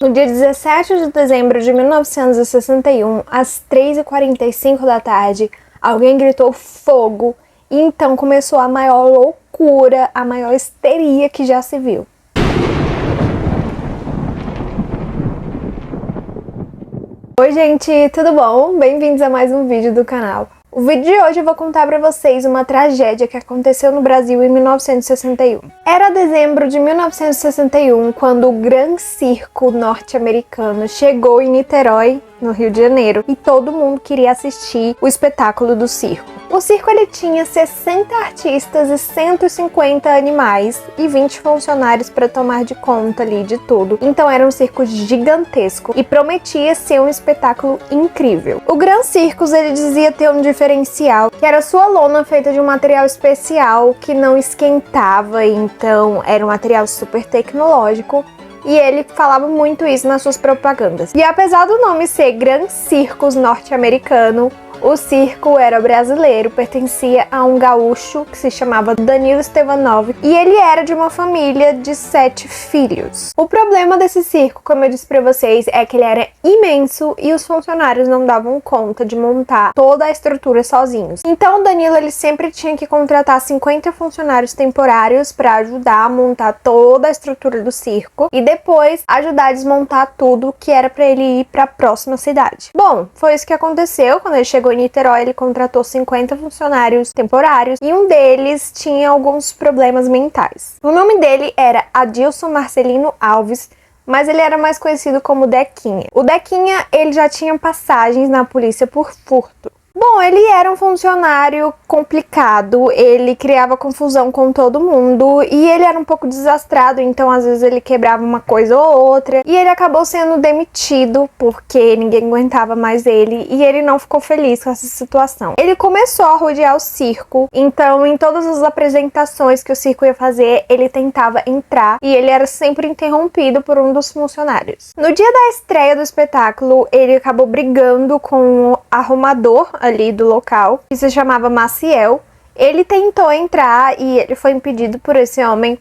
No dia 17 de dezembro de 1961, às 3h45 da tarde, alguém gritou fogo e então começou a maior loucura, a maior histeria que já se viu. Oi gente, tudo bom? Bem-vindos a mais um vídeo do canal. O vídeo de hoje eu vou contar pra vocês uma tragédia que aconteceu no Brasil em 1961. Era dezembro de 1961 quando o Gran Circo norte-americano chegou em Niterói, no Rio de Janeiro, e todo mundo queria assistir o espetáculo do circo. O circo ele tinha 60 artistas e 150 animais e 20 funcionários para tomar de conta ali de tudo. Então era um circo gigantesco e prometia ser um espetáculo incrível. O Gran Circus ele dizia ter um diferencial, que era sua lona feita de um material especial que não esquentava, então era um material super tecnológico. E ele falava muito isso nas suas propagandas. E apesar do nome ser Gran Circus norte-americano, o circo era brasileiro, pertencia a um gaúcho que se chamava Danilo Stevanov e ele era de uma família de 7 filhos. O problema desse circo, como eu disse pra vocês, é que ele era imenso e os funcionários não davam conta de montar toda a estrutura sozinhos. Então o Danilo ele sempre tinha que contratar 50 funcionários temporários para ajudar a montar toda a estrutura do circo e depois ajudar a desmontar tudo que era para ele ir para a próxima cidade. Bom, foi isso que aconteceu quando ele chegou em Niterói. Ele contratou 50 funcionários temporários e um deles tinha alguns problemas mentais. O nome dele era Adilson Marcelino Alves, mas ele era mais conhecido como Dequinha. O Dequinha, ele já tinha passagens na polícia por furto. Bom, ele era um funcionário complicado, ele criava confusão com todo mundo e ele era um pouco desastrado, então às vezes ele quebrava uma coisa ou outra e ele acabou sendo demitido porque ninguém aguentava mais ele e ele não ficou feliz com essa situação. Ele começou a rodear o circo, então em todas as apresentações que o circo ia fazer, ele tentava entrar e ele era sempre interrompido por um dos funcionários. No dia da estreia do espetáculo, ele acabou brigando com o arrumador ali do local, que se chamava Maciel. Ele tentou entrar e ele foi impedido por esse homem.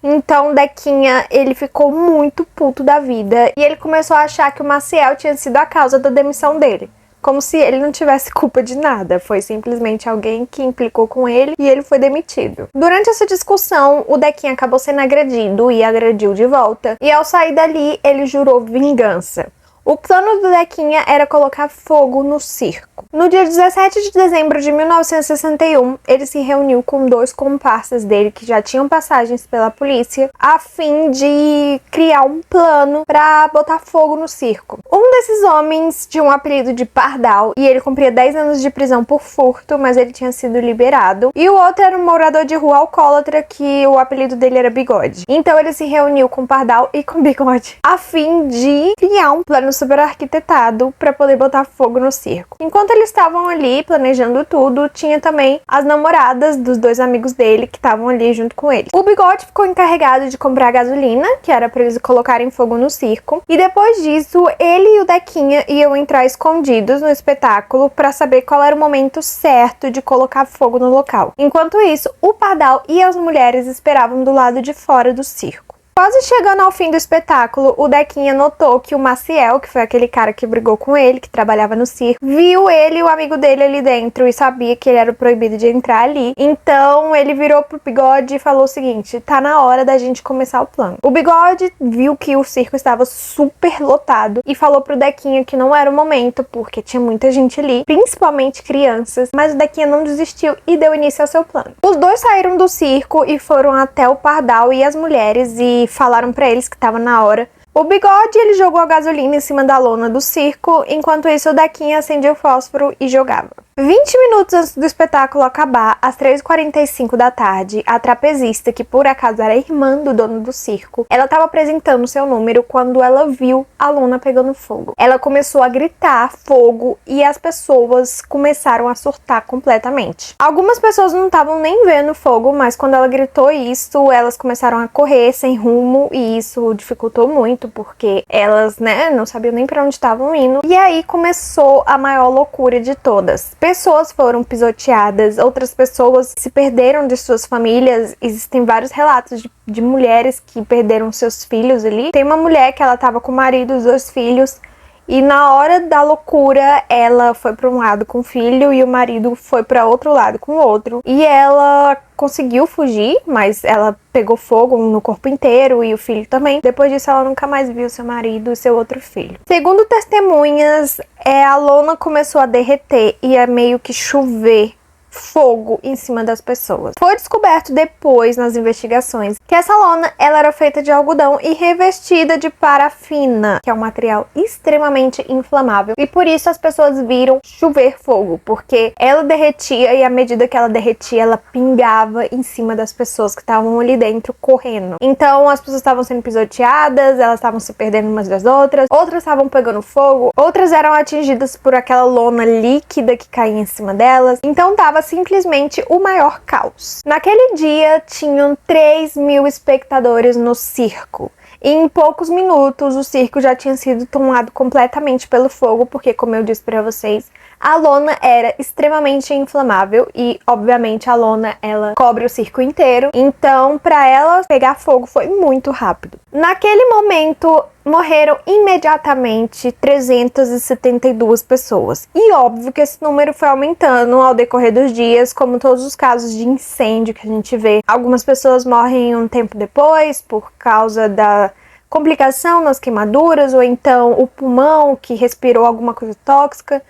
Então Dequinha, ele ficou muito puto da vida e ele começou a achar que o Maciel tinha sido a causa da demissão dele. Como se ele não tivesse culpa de nada, foi simplesmente alguém que implicou com ele e ele foi demitido. Durante essa discussão, o Dequinha acabou sendo agredido e agrediu de volta. E ao sair dali, ele jurou vingança. O plano do Dequinha era colocar fogo no circo. No dia 17 de dezembro de 1961, ele se reuniu com 2 comparsas dele que já tinham passagens pela polícia, a fim de criar um plano para botar fogo no circo. Um desses homens tinha um apelido de Pardal e ele cumpria 10 anos de prisão por furto, mas ele tinha sido liberado. E o outro era um morador de rua alcoólatra que o apelido dele era Bigode. Então ele se reuniu com Pardal e com Bigode, a fim de criar um plano super arquitetado para poder botar fogo no circo. Enquanto eles estavam ali planejando tudo, tinha também as namoradas dos 2 amigos dele que estavam ali junto com ele. O Bigode ficou encarregado de comprar gasolina, que era para eles colocarem fogo no circo, e depois disso ele e o Dequinha iam entrar escondidos no espetáculo para saber qual era o momento certo de colocar fogo no local. Enquanto isso, o Pardal e as mulheres esperavam do lado de fora do circo. Quase chegando ao fim do espetáculo, o Dequinha notou que o Maciel, que foi aquele cara que brigou com ele, que trabalhava no circo, viu ele e o amigo dele ali dentro e sabia que ele era proibido de entrar ali. Então ele virou pro Bigode e falou o seguinte: tá na hora da gente começar o plano. O Bigode viu que o circo estava super lotado e falou pro Dequinha que não era o momento, porque tinha muita gente ali, principalmente crianças, mas o Dequinha não desistiu e deu início ao seu plano. Os 2 saíram do circo e foram até o Pardal e as mulheres e falaram pra eles que tava na hora. O Bigode, ele jogou a gasolina em cima da lona do circo, enquanto isso o Dequinha acendia o fósforo e jogava. 20 minutos antes do espetáculo acabar, às 3h45 da tarde, a trapezista, que por acaso era irmã do dono do circo, ela estava apresentando seu número quando ela viu a lona pegando fogo. Ela começou a gritar fogo e as pessoas começaram a surtar completamente. Algumas pessoas não estavam nem vendo fogo, mas quando ela gritou isso, elas começaram a correr sem rumo e isso dificultou muito porque elas, né, não sabiam nem pra onde estavam indo. E aí começou a maior loucura de todas. Pessoas foram pisoteadas, outras pessoas se perderam de suas famílias. Existem vários relatos de mulheres que perderam seus filhos ali. Tem uma mulher que ela tava com o marido, os 2 filhos, e na hora da loucura, ela foi para um lado com o filho e o marido foi para outro lado com o outro. E ela conseguiu fugir, mas ela pegou fogo no corpo inteiro e o filho também. Depois disso, ela nunca mais viu seu marido e seu outro filho. Segundo testemunhas, a lona começou a derreter e a meio que chover fogo em cima das pessoas. Foi descoberto depois nas investigações que essa lona ela era feita de algodão e revestida de parafina, que é um material extremamente inflamável, e por isso as pessoas viram chover fogo, porque ela derretia e à medida que ela derretia, ela pingava em cima das pessoas que estavam ali dentro correndo. Então as pessoas estavam sendo pisoteadas, elas estavam se perdendo umas das outras estavam pegando fogo, outras eram atingidas por aquela lona líquida que caía em cima delas. Então tava simplesmente o maior caos. Naquele dia tinham 3.000 espectadores no circo. E em poucos minutos o circo já tinha sido tomado completamente pelo fogo, porque, como eu disse pra vocês, a lona era extremamente inflamável e, obviamente, a lona ela cobre o circo inteiro. Então, para ela pegar fogo foi muito rápido. Naquele momento, morreram imediatamente 372 pessoas. E óbvio que esse número foi aumentando ao decorrer dos dias, como todos os casos de incêndio que a gente vê. Algumas pessoas morrem um tempo depois por causa da complicação nas queimaduras, ou então o pulmão que respirou alguma coisa tóxica.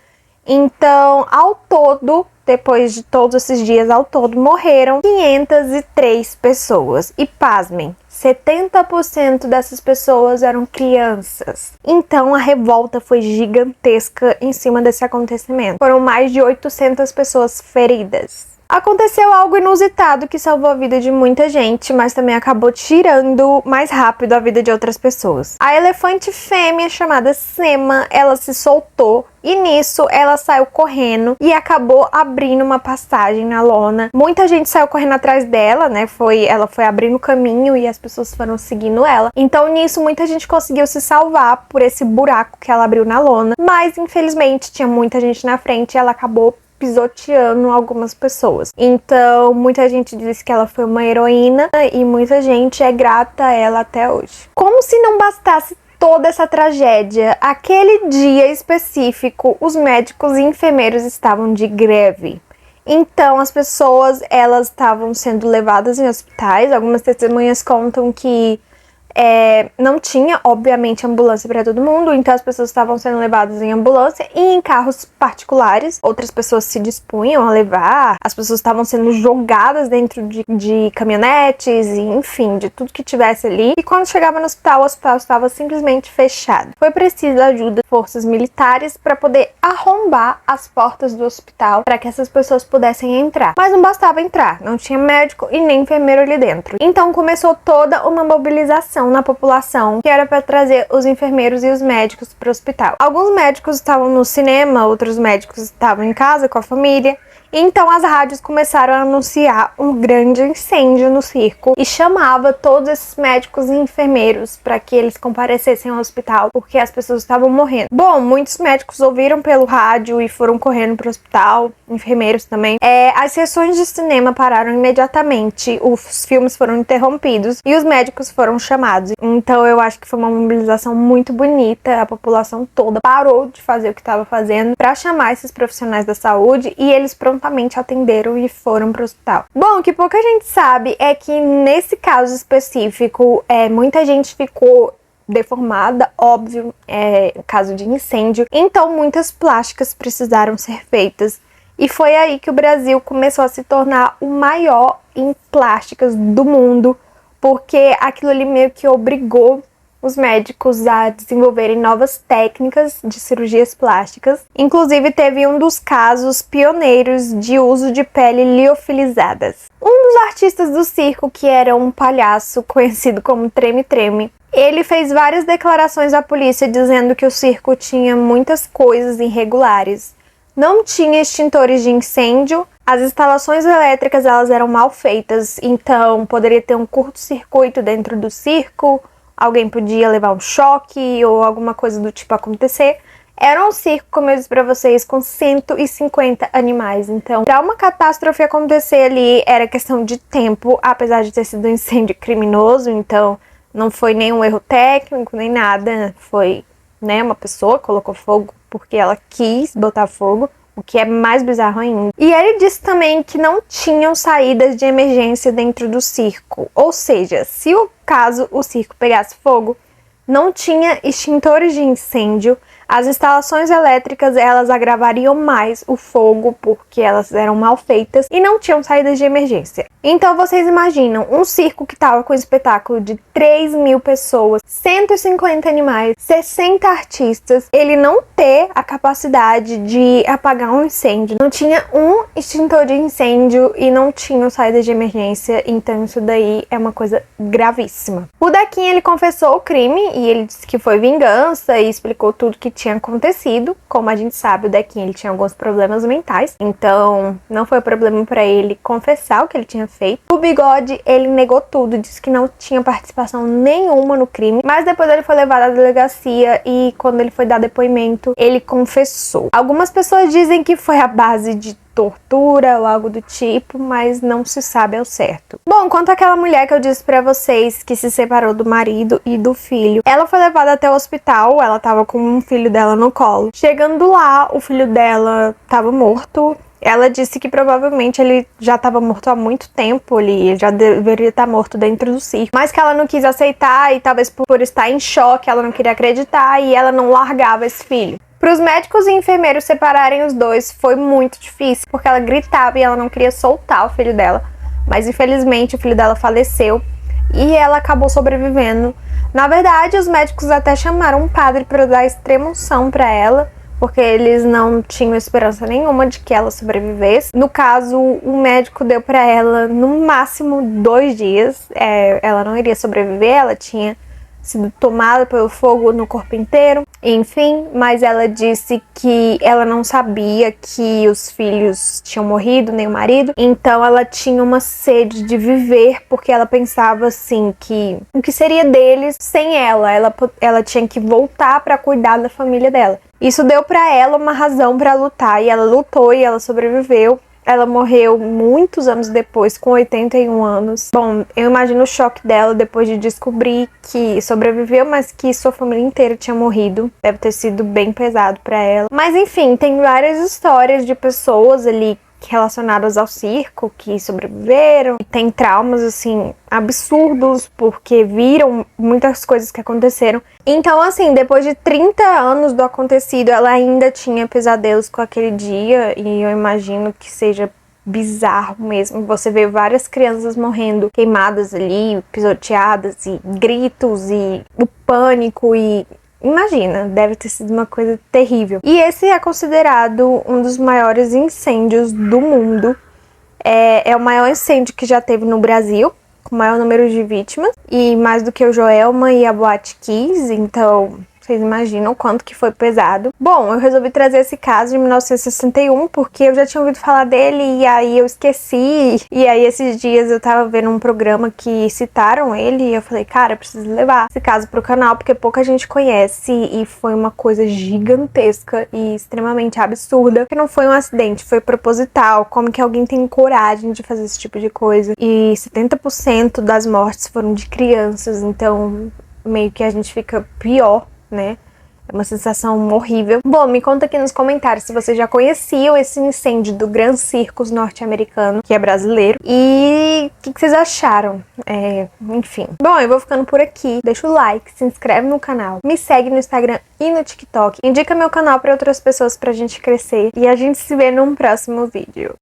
Então, ao todo, depois de todos esses dias, ao todo, morreram 503 pessoas. E pasmem, 70% dessas pessoas eram crianças. Então, a revolta foi gigantesca em cima desse acontecimento. Foram mais de 800 pessoas feridas. Aconteceu algo inusitado que salvou a vida de muita gente, mas também acabou tirando mais rápido a vida de outras pessoas. A elefante fêmea chamada Sema, ela se soltou e nisso ela saiu correndo e acabou abrindo uma passagem na lona. Muita gente saiu correndo atrás dela, né? Ela foi abrindo o caminho e as pessoas foram seguindo ela. Então nisso muita gente conseguiu se salvar por esse buraco que ela abriu na lona, mas infelizmente tinha muita gente na frente e ela acabou pisoteando algumas pessoas. Então, muita gente diz que ela foi uma heroína e muita gente é grata a ela até hoje. Como se não bastasse toda essa tragédia, aquele dia específico, os médicos e enfermeiros estavam de greve. Então, as pessoas, elas estavam sendo levadas em hospitais. Algumas testemunhas contam que não tinha, obviamente, ambulância para todo mundo, então as pessoas estavam sendo levadas em ambulância e em carros particulares. Outras pessoas se dispunham a levar, as pessoas estavam sendo jogadas dentro de caminhonetes e, enfim, de tudo que tivesse ali. E quando chegava no hospital, o hospital estava simplesmente fechado. Foi preciso a ajuda de forças militares para poder arrombar as portas do hospital para que essas pessoas pudessem entrar. Mas não bastava entrar, não tinha médico e nem enfermeiro ali dentro. Então começou toda uma mobilização na população, que era para trazer os enfermeiros e os médicos para o hospital. Alguns médicos estavam no cinema, outros médicos estavam em casa com a família. Então as rádios começaram a anunciar um grande incêndio no circo e chamava todos esses médicos e enfermeiros para que eles comparecessem ao hospital, porque as pessoas estavam morrendo. Bom, muitos médicos ouviram pelo rádio e foram correndo para o hospital, enfermeiros também. As sessões de cinema pararam imediatamente, os filmes foram interrompidos e os médicos foram chamados. Então eu acho que foi uma mobilização muito bonita, a população toda parou de fazer o que estava fazendo para chamar esses profissionais da saúde e eles prontamente atenderam e foram para o hospital. Bom, o que pouca gente sabe é que nesse caso específico, muita gente ficou deformada, óbvio, caso de incêndio. Então muitas plásticas precisaram ser feitas. E foi aí que o Brasil começou a se tornar o maior em plásticas do mundo, porque aquilo ali meio que obrigou os médicos a desenvolverem novas técnicas de cirurgias plásticas. Inclusive, teve um dos casos pioneiros de uso de pele liofilizadas. Um dos artistas do circo, que era um palhaço conhecido como Treme Treme, ele fez várias declarações à polícia dizendo que o circo tinha muitas coisas irregulares. Não tinha extintores de incêndio, as instalações elétricas elas eram mal feitas, então poderia ter um curto-circuito dentro do circo, alguém podia levar um choque ou alguma coisa do tipo acontecer. Era um circo, como eu disse pra vocês, com 150 animais. Então, pra uma catástrofe acontecer ali, era questão de tempo, apesar de ter sido um incêndio criminoso. Então, não foi nenhum erro técnico, nem nada. Foi, né, uma pessoa colocou fogo porque ela quis botar fogo, o que é mais bizarro ainda. E ele disse também que não tinham saídas de emergência dentro do circo. Ou seja, se o circo pegasse fogo, não tinha extintores de incêndio. As instalações elétricas, elas agravariam mais o fogo porque elas eram mal feitas e não tinham saídas de emergência. Então vocês imaginam um circo que estava com um espetáculo de 3.000 pessoas, 150 animais, 60 artistas, ele não ter a capacidade de apagar um incêndio. Não tinha um extintor de incêndio e não tinha saída de emergência, então isso daí é uma coisa gravíssima. O Dequinho, ele confessou o crime e ele disse que foi vingança e explicou tudo que tinha acontecido. Como a gente sabe, o Dequinho, ele tinha alguns problemas mentais, então não foi problema pra ele confessar o que ele tinha feito. O Bigode, ele negou tudo, disse que não tinha participação nenhuma no crime, mas depois ele foi levado à delegacia e quando ele foi dar depoimento, ele confessou. Algumas pessoas dizem que foi à base de tortura ou algo do tipo, mas não se sabe ao certo. Bom, quanto àquela mulher que eu disse pra vocês que se separou do marido e do filho, ela foi levada até o hospital, ela tava com um filho dela no colo. Chegando lá, o filho dela tava morto. Ela disse que provavelmente ele já estava morto há muito tempo, ele já deveria estar morto dentro do circo, mas que ela não quis aceitar e talvez por estar em choque, ela não queria acreditar e ela não largava esse filho. Para os médicos e enfermeiros separarem os dois foi muito difícil, porque ela gritava e ela não queria soltar o filho dela, mas infelizmente o filho dela faleceu e ela acabou sobrevivendo. Na verdade, os médicos até chamaram um padre para dar extrema-unção para ela, porque eles não tinham esperança nenhuma de que ela sobrevivesse. No caso, o médico deu para ela no máximo 2 dias. Ela não iria sobreviver, ela tinha sido tomada pelo fogo no corpo inteiro, enfim, mas ela disse que ela não sabia que os filhos tinham morrido, nem o marido, então ela tinha uma sede de viver, porque ela pensava assim que o que seria deles sem ela tinha que voltar para cuidar da família dela. Isso deu para ela uma razão para lutar, e ela lutou e ela sobreviveu. Ela morreu muitos anos depois, com 81 anos. Bom, eu imagino o choque dela depois de descobrir que sobreviveu, mas que sua família inteira tinha morrido. Deve ter sido bem pesado pra ela. Mas enfim, tem várias histórias de pessoas ali relacionadas ao circo que sobreviveram e tem traumas assim absurdos porque viram muitas coisas que aconteceram. Então assim, depois de 30 anos do acontecido, ela ainda tinha pesadelos com aquele dia e eu imagino que seja bizarro mesmo. Você vê várias crianças morrendo queimadas ali, pisoteadas e gritos e o pânico e imagina, deve ter sido uma coisa terrível. E esse é considerado um dos maiores incêndios do mundo. É o maior incêndio que já teve no Brasil, com o maior número de vítimas. E mais do que o Joelma e a Boate Kiss, então vocês imaginam o quanto que foi pesado. Bom, eu resolvi trazer esse caso de 1961 porque eu já tinha ouvido falar dele e aí eu esqueci. E aí esses dias eu tava vendo um programa que citaram ele e eu falei, cara, eu preciso levar esse caso pro canal porque pouca gente conhece e foi uma coisa gigantesca e extremamente absurda. Que não foi um acidente, foi proposital. Como que alguém tem coragem de fazer esse tipo de coisa? E 70% das mortes foram de crianças, então meio que a gente fica pior, né? É uma sensação horrível. Bom, me conta aqui nos comentários se vocês já conheciam esse incêndio do Grand Circus norte-americano, que é brasileiro, e o que vocês acharam? Enfim. Bom, eu vou ficando por aqui. Deixa o like, se inscreve no canal, me segue no Instagram e no TikTok, indica meu canal para outras pessoas pra gente crescer, e a gente se vê num próximo vídeo.